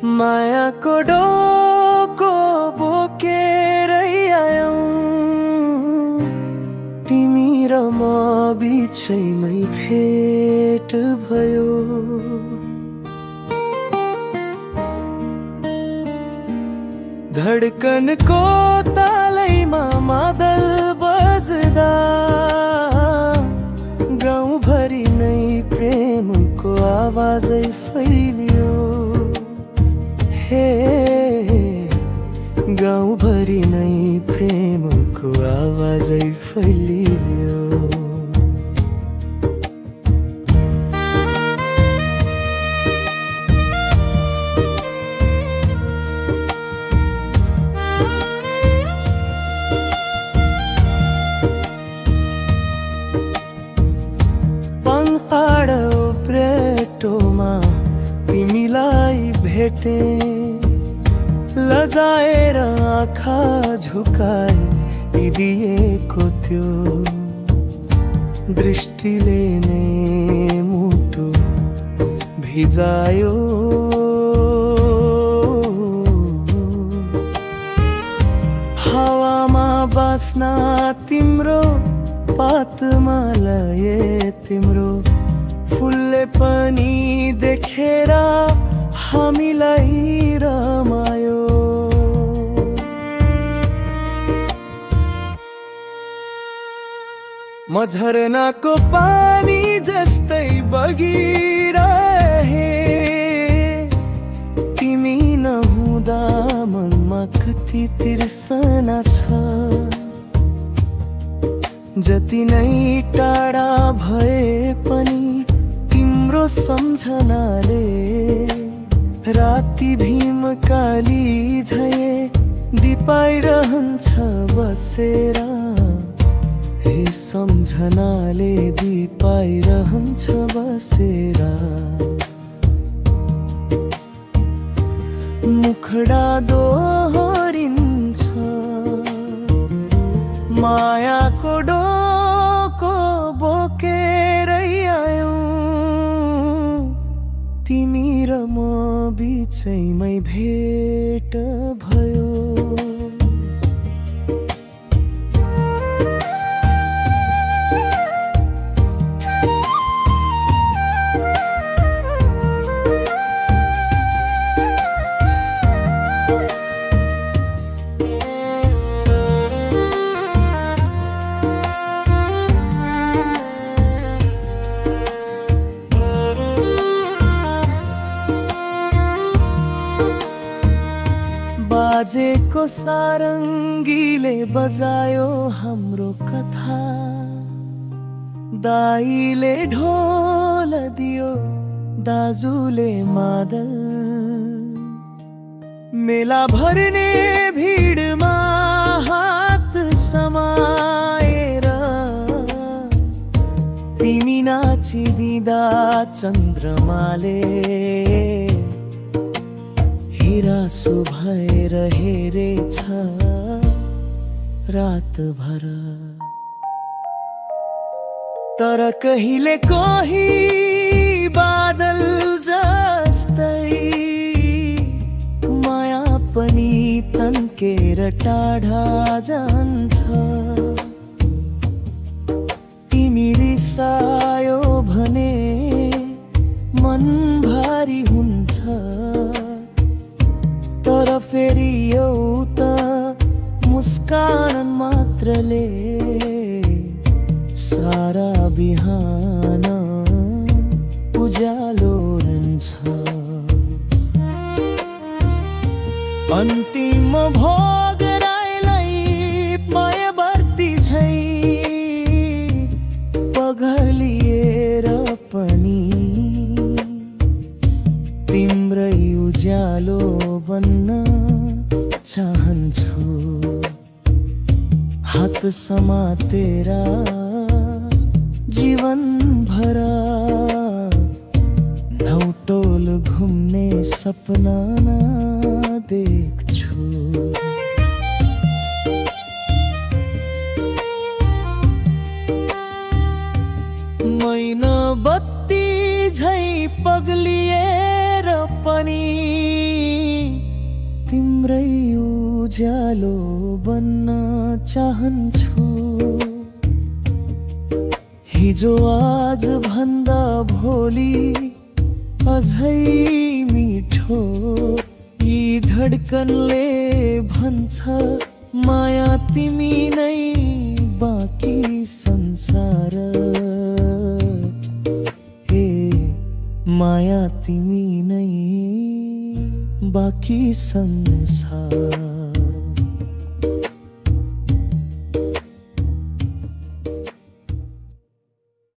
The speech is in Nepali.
मायाको डोको बोकेरै आयौँ, तिमी र म बिचैमै भेट भयो। धडकनको तालैमा मादल बज्दा गाउँभरि नै प्रेमको आवाजै फैलियो। हे गाउँभरि नै प्रेमको आवाजै फैलियो। पहाड उब्रेटोमा तिमीलाई भेटे, लजाएर आँखा झुकाई दिएको त्यो दृष्टिले नै मुटु भिजायो। हावामा बास्ना तिम्रो पातमा लए तिम्रो, फुलले पनि देखेर हामीलाई रमायो। म झरनाको पानी जस्तै बगिरहे, तिमी नहुँदा मनमा कति तिर्सना छ। जति नै टाढा भए पनि तिम्रो सम्झनाले राति भीमकाली झै दिपाइरहन्छ बसेर। हे सम्झनाले दिपाइरहन्छ बसेर। मुखडा दोहोरिन्छ मायाको डोको बोकेरै आयौँ, तिमी र म बिचैमै भेट भयो। बाजेको सारङ्गीले बजायो हाम्रो कथा, दाइले ढोल दियो दाजुले मादल। मेला भर्ने भिडमा हात समाएर तिमी नाचिदिँदा चन्द्रमाले हिरासु भएर हेरेछ रातभर। तर कहिले कोही बादल जस्तै माया पनि तन्केर टाढा जान्छ। तिमी रिसायो भने मन भारी हुन्छ, तर फेरि एउटा मुस्कान मात्रले सारा बिहान उज्यालो रहन्छ। अन्तिम भोग राईलाई मायावर्ती झै पगलिएर पनि तिम्रै उज्यालो बन्न चाहन्छु। हात समातेर जीवन भरा नौटोल घुम्ने सपना देख्छु। मैना बत्ती झै पग्लिएर पनि तिम्रै उज्यालो बन्न चाहन्छु। हिजो आज भन्दा भोलि अझै मिठो यी धड्कनले भन्छ माया तिमी नै बाँकी संसार। हे माया तिमी नै बाँकी संसार।